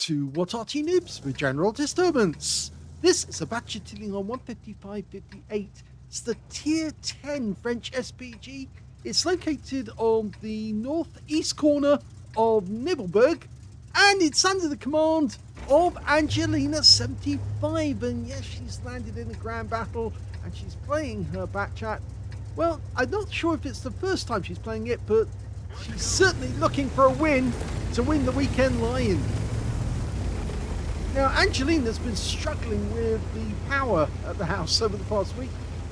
To what Arty Noobs with general disturbance. This is a Bat Châtillon on 155.58. It's the tier 10 French SPG. It's located on the northeast corner of Nebelburg, and it's under the command of Angelina75. And yes, she's landed in a grand battle and she's playing her Bat Chat. Well, I'm not sure if it's the first time she's playing it, but she's certainly looking for a win to win the weekend lion. Now, Angelina's been struggling with the power at the house over the past week.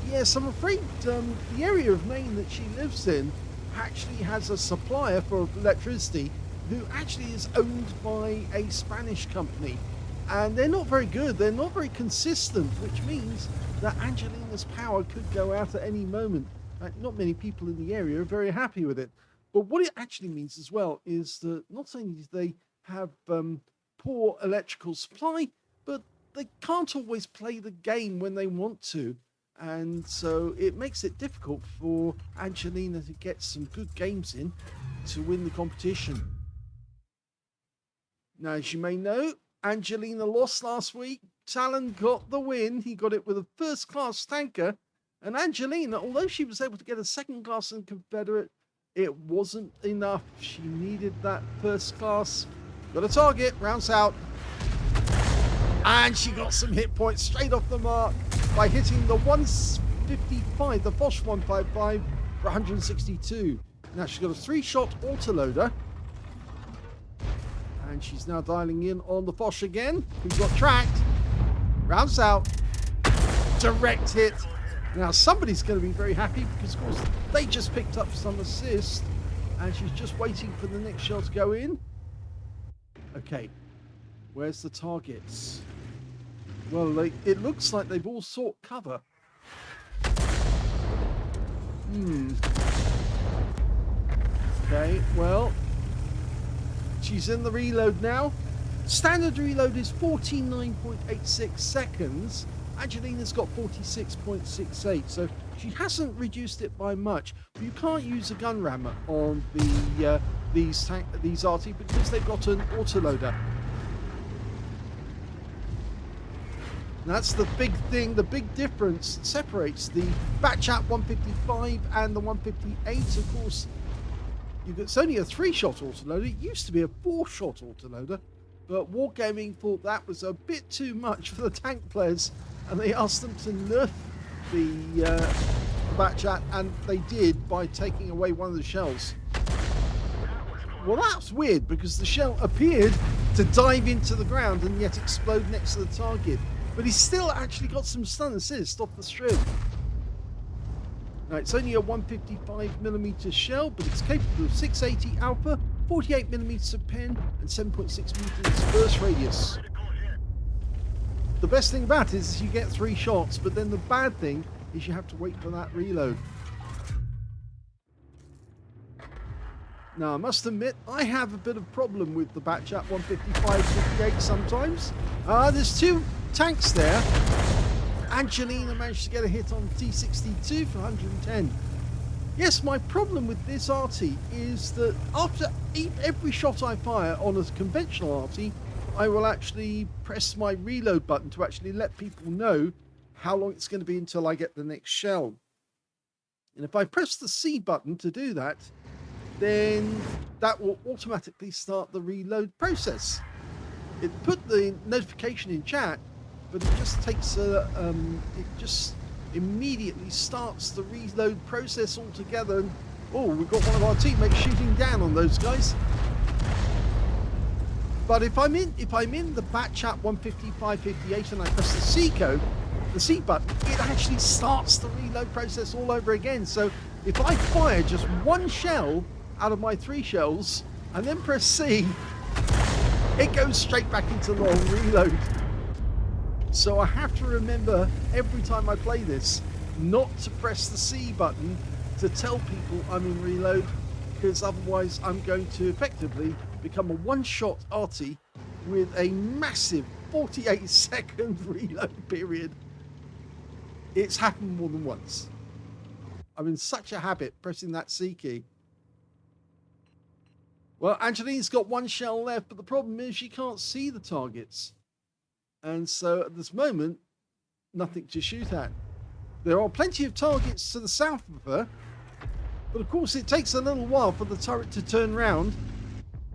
Yes, I'm afraid the area of Maine that she lives in actually has a supplier for electricity who actually is owned by a Spanish company. And they're not very good, they're not very consistent, which means that Angelina's power could go out at any moment. Not many people in the area are very happy with it. But what it actually means as well is that not only do they have poor electrical supply, but they can't always play the game when they want to, and so it makes it difficult for Angelina to get some good games in to win the competition. Now, as you may know, Angelina lost last week. Talon got the win. He got it with a first-class tanker, and Angelina, although she was able to get a second-class and Confederate, it wasn't enough. She needed that first-class. Got a target, rounds out, and she got some hit points straight off the mark by hitting the 155, the Bosch 155 for 162. Now she's got a 3-shot autoloader, and she's now dialing in on the Bosch again, who got tracked, rounds out, direct hit. Now somebody's going to be very happy because of course they just picked up some assist, and she's just waiting for the next shell to go in. Okay, where's the targets? Well, it looks like they've all sought cover. Okay, well, she's in the reload now. Standard reload is 49.86 seconds. Angelina's got 46.68, so she hasn't reduced it by much. But you can't use a gun rammer on the these Arty because they've got an autoloader. And that's the big thing, the big difference that separates the Bat Chat 155 and the 158. Of course, it's only a 3-shot autoloader. It used to be a 4-shot autoloader, but Wargaming thought that was a bit too much for the tank players, and they asked them to nerf the Bat Chat, and they did by taking away one of the shells. Well, that's weird because the shell appeared to dive into the ground and yet explode next to the target. But he's still actually got some stun assist off the strip. Now, it's only a 155mm shell, but it's capable of 680 alpha, 48mm of pen, and 7.6 meters burst radius. The best thing about it is you get 3 shots, but then the bad thing is you have to wait for that reload. Now, I must admit, I have a bit of problem with the Bat Chat 155-58 sometimes. There's 2 tanks there. Angelina managed to get a hit on T62 for 110. Yes, my problem with this Arty is that after every shot I fire on a conventional Arty, I will actually press my reload button to actually let people know how long it's going to be until I get the next shell. And if I press the C button to do that, then that will automatically start the reload process. It put the notification in chat, but it just takes it just immediately starts the reload process altogether. And, oh, we've got one of our teammates shooting down on those guys. But if I'm in the Bat Chat 155-58 and I press the C code, the C button, it actually starts the reload process all over again. So if I fire just one shell out of my 3 shells and then press C, it goes straight back into long reload. So I have to remember every time I play this not to press the C button to tell people I'm in reload, because otherwise I'm going to effectively become a one-shot Arty with a massive 48-second reload period. It's happened more than once. I'm in such a habit pressing that C key. Well, Angelina's got 1 shell left, but the problem is she can't see the targets. And so at this moment, nothing to shoot at. There are plenty of targets to the south of her, but of course it takes a little while for the turret to turn round.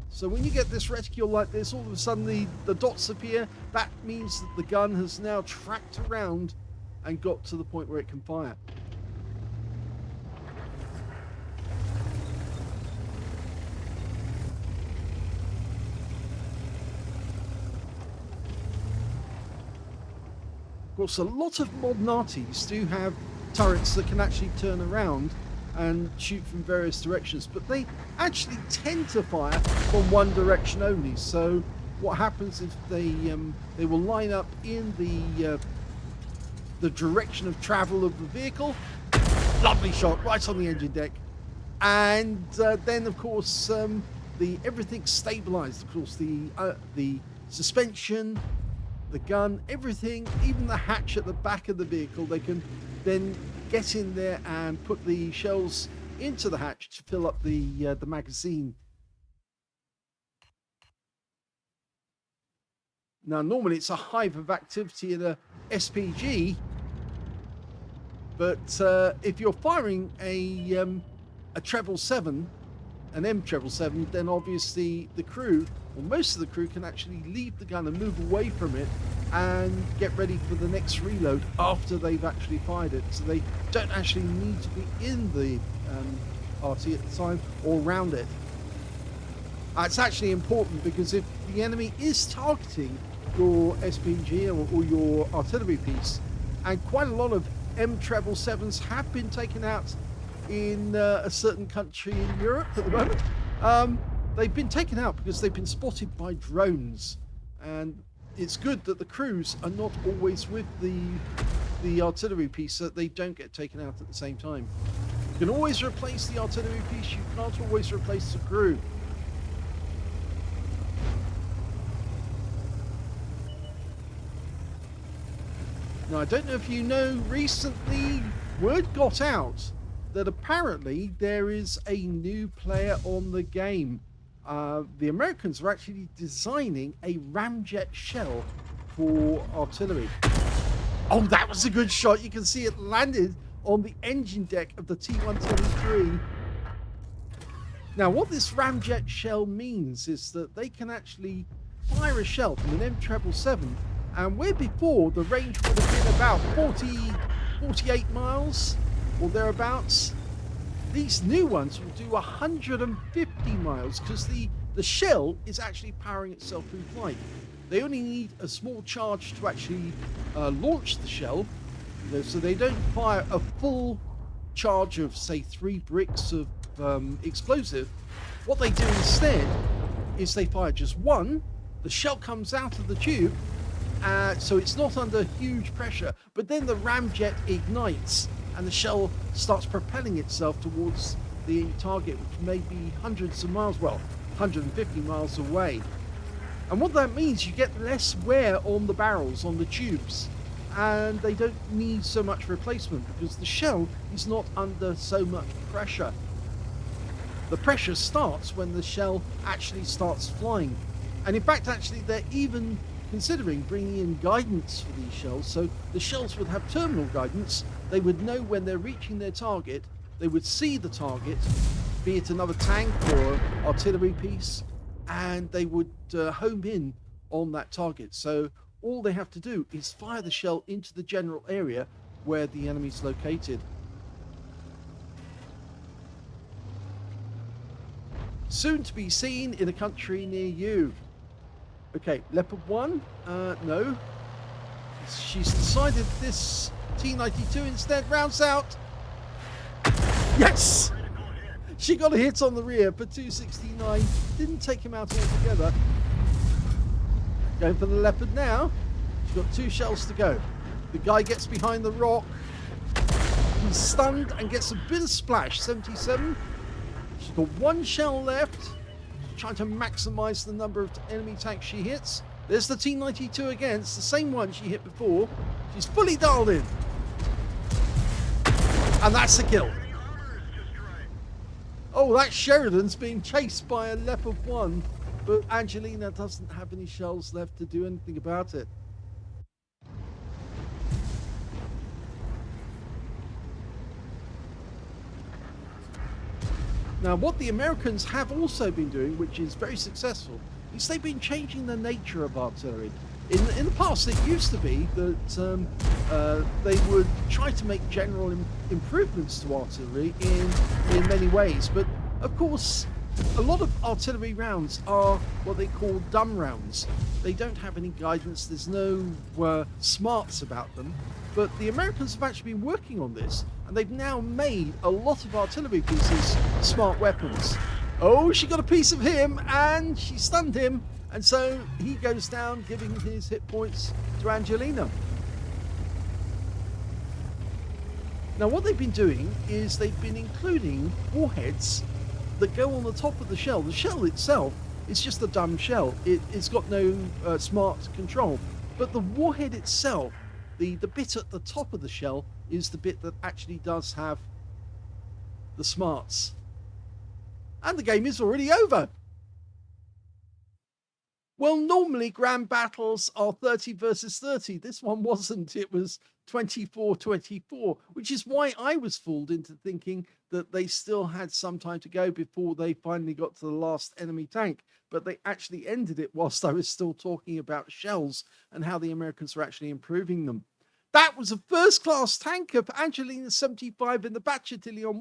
So when you get this reticule like this, all of a sudden the dots appear. That means that the gun has now tracked around and got to the point where it can fire. Of course, a lot of modern Arties do have turrets that can actually turn around and shoot from various directions, but they actually tend to fire from one direction only. So what happens is they will line up in the direction of travel of the vehicle. Lovely shot right on the engine deck, and then of course everything's stabilized. Of course, the suspension, the gun, everything, even the hatch at the back of the vehicle, they can then get in there and put the shells into the hatch to fill up the magazine. Now, normally it's a hive of activity in a SPG, but if you're firing a treble 7, an M777, then obviously the crew, or most of the crew, can actually leave the gun and move away from it and get ready for the next reload after they've actually fired it. So they don't actually need to be in the Arty at the time or around it. It's actually important, because if the enemy is targeting your SPG or your artillery piece, and quite a lot of M777s have been taken out in a certain country in Europe at the moment, they've been taken out because they've been spotted by drones. And it's good that the crews are not always with the artillery piece, so that they don't get taken out at the same time. You can always replace the artillery piece, you can't always replace the crew. Now, I don't know if you know, recently word got out that apparently there is a new player on the game. The Americans are actually designing a ramjet shell for artillery. Oh, that was a good shot. You can see it landed on the engine deck of the T-123. Now, what this ramjet shell means is that they can actually fire a shell from an M777, and where before the range would have been about 48 miles or thereabouts, these new ones will do 150 miles, because the shell is actually powering itself through flight. They only need a small charge to actually launch the shell, so they don't fire a full charge of, say, 3 bricks of explosive. What they do instead is they fire just one, the shell comes out of the tube, so it's not under huge pressure, but then the ramjet ignites and the shell starts propelling itself towards the target, which may be hundreds of miles, well, 150 miles away. And what that means, you get less wear on the barrels, on the tubes, and they don't need so much replacement because the shell is not under so much pressure. The pressure starts when the shell actually starts flying. And in fact, actually, they're even considering bringing in guidance for these shells, so the shells would have terminal guidance. They would know when they're reaching their target, they would see the target, be it another tank or artillery piece, and they would home in on that target. So all they have to do is fire the shell into the general area where the enemy's located. Soon to be seen in a country near you. Okay, Leopard 1, no. She's decided this T92 instead rounds out. Yes! She got a hit on the rear for 269. Didn't take him out altogether. Going for the Leopard now. She's got 2 shells to go. The guy gets behind the rock. He's stunned and gets a bit of splash. 77. She's got 1 shell left. She's trying to maximize the number of enemy tanks she hits. There's the T92 again. It's the same one she hit before. She's fully dialed in. And that's a kill. Oh, that Sheridan's being chased by a Leopard 1, but Angelina doesn't have any shells left to do anything about it. Now, what the Americans have also been doing, which is very successful, is they've been changing the nature of artillery. In the past, it used to be that they would try to make general improvements to artillery in many ways. But, of course, a lot of artillery rounds are what they call dumb rounds. They don't have any guidance. There's no smarts about them. But the Americans have actually been working on this, and they've now made a lot of artillery pieces smart weapons. Oh, she got a piece of him, and she stunned him. And so he goes down, giving his hit points to Angelina. Now, what they've been doing is they've been including warheads that go on the top of the shell. The shell itself is just a dumb shell. It's got no smart control. But the warhead itself, the bit at the top of the shell, is the bit that actually does have the smarts. And the game is already over. Well, normally grand battles are 30 versus 30. This one wasn't. It was 24-24, which is why I was fooled into thinking that they still had some time to go before they finally got to the last enemy tank. But they actually ended it whilst I was still talking about shells and how the Americans were actually improving them. That was a first-class tanker for angelina75 in the Bat Châtillon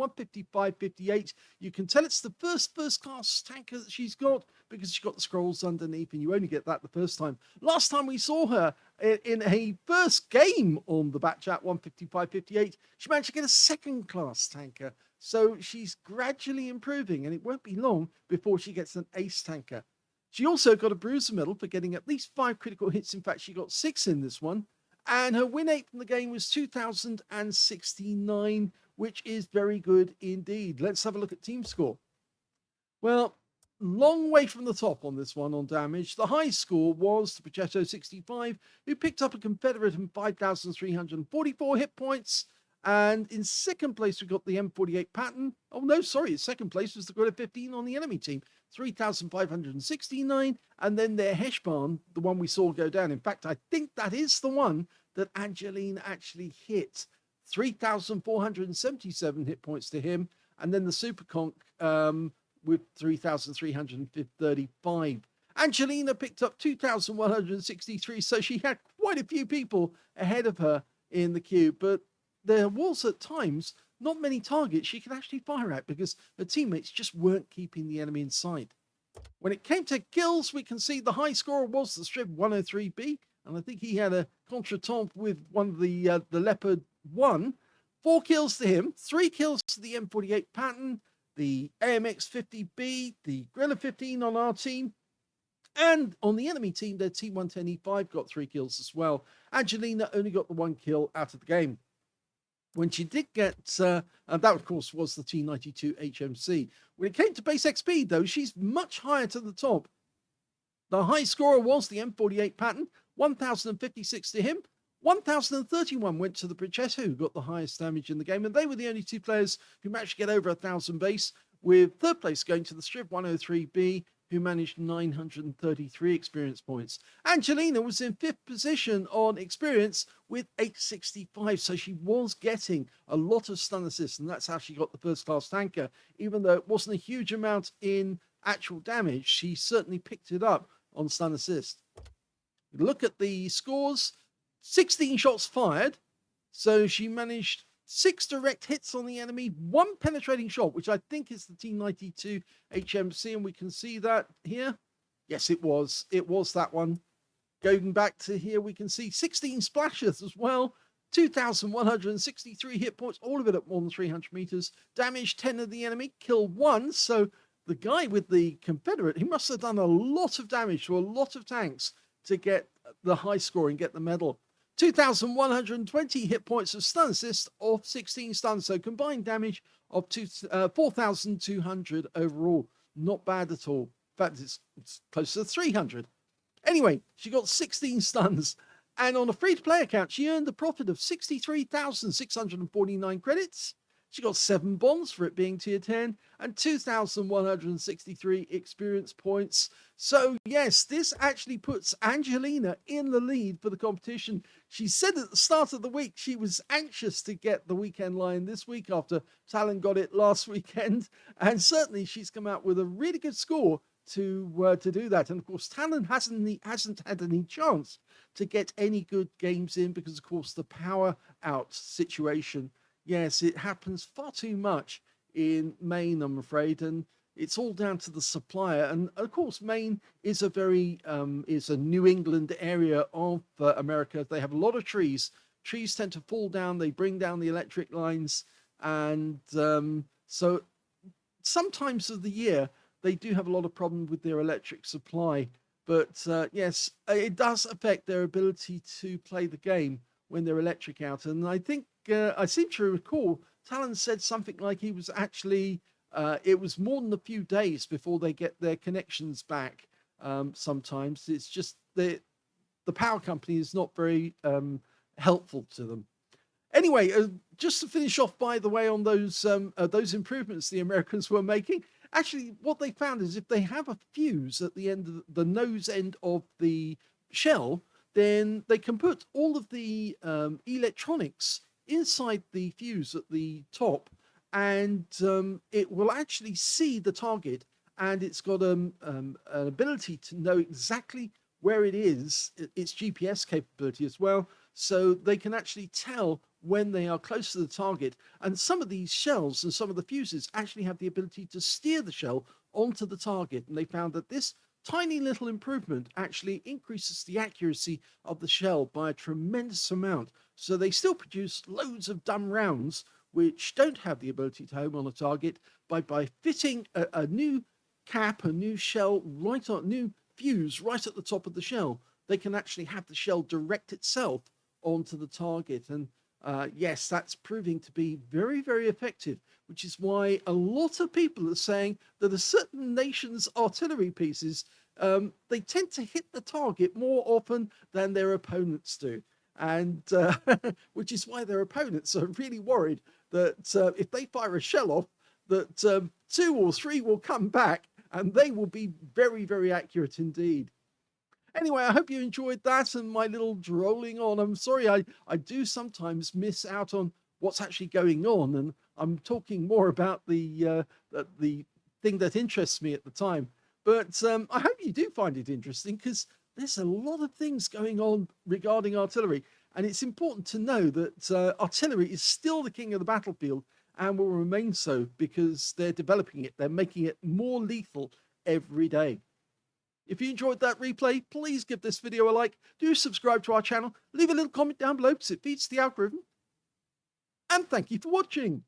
155-58. You can tell it's the first-class tanker that she's got because she's got the scrolls underneath, and you only get that the first time. Last time we saw her in a first game on the Bat Chat 155-58, she managed to get a second-class tanker. So she's gradually improving, and it won't be long before she gets an ace tanker. She also got a bruiser medal for getting at least 5 critical hits. In fact, she got 6 in this one. And her win rate from the game was 2,069, which is very good indeed. Let's have a look at team score. Well, long way from the top on this one on damage. The high score was the Progetto 65, who picked up a Confederate and 5,344 hit points. And in second place, we got the M48 Patton. Oh, no, sorry. Second place was the Gorilla 15 on the enemy team, 3,569. And then their Heshbarn, the one we saw go down. In fact, I think that is the one that Angelina actually hit. 3,477 hit points to him. And then the Superconch with 3,335. Angelina picked up 2,163. So she had quite a few people ahead of her in the queue. But there was at times not many targets she could actually fire at because her teammates just weren't keeping the enemy in sight. When it came to kills, we can see the high scorer was the Strib 103B, and I think he had a contretemps with one of the Leopard 1. 4 kills to him, 3 kills to the M48 Patton, the AMX 50B, the Gorilla 15 on our team, and on the enemy team, their T110E5 got 3 kills as well. Angelina only got the 1 kill out of the game. When she did get, and that of course was the T92 HMC. When it came to base XP though, she's much higher to the top. The high scorer was the M48 Patton, 1,056 to him. 1,031 went to the Progetto, who got the highest damage in the game, and they were the only 2 players who managed to get over 1,000 base, with third place going to the Strib 103B, who managed 933 experience points. Angelina was in 5th position on experience with 865, so she was getting a lot of stun assists, and that's how she got the first-class tanker. Even though it wasn't a huge amount in actual damage, she certainly picked it up on stun assist. Look at the scores, 16 shots fired. So she managed 6 direct hits on the enemy, 1 penetrating shot, which I think is the T92 HMC, and we can see that here. Yes, it was that one. Going back to here, we can see 16 splashes as well, 2,163 hit points, all of it at more than 300 meters. Damaged 10 of the enemy, killed 1. So the guy with the Confederate, he must have done a lot of damage to a lot of tanks to get the high score and get the medal. 2,120 hit points of stun assist of 16 stuns. So combined damage of 4,200 overall. Not bad at all. In fact, it's close to 300. Anyway, she got 16 stuns, and on a free-to-play account, she earned a profit of 63,649 credits. She got 7 bonds for it being tier 10, and 2,163 experience points. So yes, this actually puts Angelina in the lead for the competition. She said at the start of the week she was anxious to get the weekend line this week after Talon got it last weekend, and certainly she's come out with a really good score to do that. And of course, Talon hasn't had any chance to get any good games in because, of course, the power out situation. Yes, it happens far too much in Maine, I'm afraid, and it's all down to the supplier. And of course, Maine is a very is a New England area of America. They have a lot of trees. Trees tend to fall down. They bring down the electric lines, and so sometimes of the year they do have a lot of problem with their electric supply. But yes, it does affect their ability to play the game when they're electric out. And I think I seem to recall Talon said something like he was actually it was more than a few days before they get their connections back. Sometimes it's just the power company is not very helpful to them. Anyway, just to finish off, by the way, on those improvements the Americans were making. Actually, what they found is if they have a fuse at the end of the nose end of the shell, then they can put all of the electronics inside the fuse at the top, and it will actually see the target, and it's got an ability to know exactly where it is, its GPS capability as well, so they can actually tell when they are close to the target. And some of these shells and some of the fuses actually have the ability to steer the shell onto the target. And they found that this tiny little improvement actually increases the accuracy of the shell by a tremendous amount. So they still produce loads of dumb rounds which don't have the ability to home on a target. By fitting a new cap, a new shell, new fuse right at the top of the shell, they can actually have the shell direct itself onto the target. And yes, that's proving to be very, very effective, which is why a lot of people are saying that a certain nation's artillery pieces, they tend to hit the target more often than their opponents do. And which is why their opponents are really worried that if they fire a shell off, that 2 or 3 will come back and they will be very, very accurate indeed. Anyway, I hope you enjoyed that and my little drolling on. I'm sorry, I do sometimes miss out on what's actually going on, and I'm talking more about the thing that interests me at the time. But I hope you do find it interesting, because there's a lot of things going on regarding artillery, and it's important to know that artillery is still the king of the battlefield and will remain so, because they're developing it. They're making it more lethal every day. If you enjoyed that replay, please give this video a like, do subscribe to our channel, leave a little comment down below because it feeds the algorithm, and thank you for watching.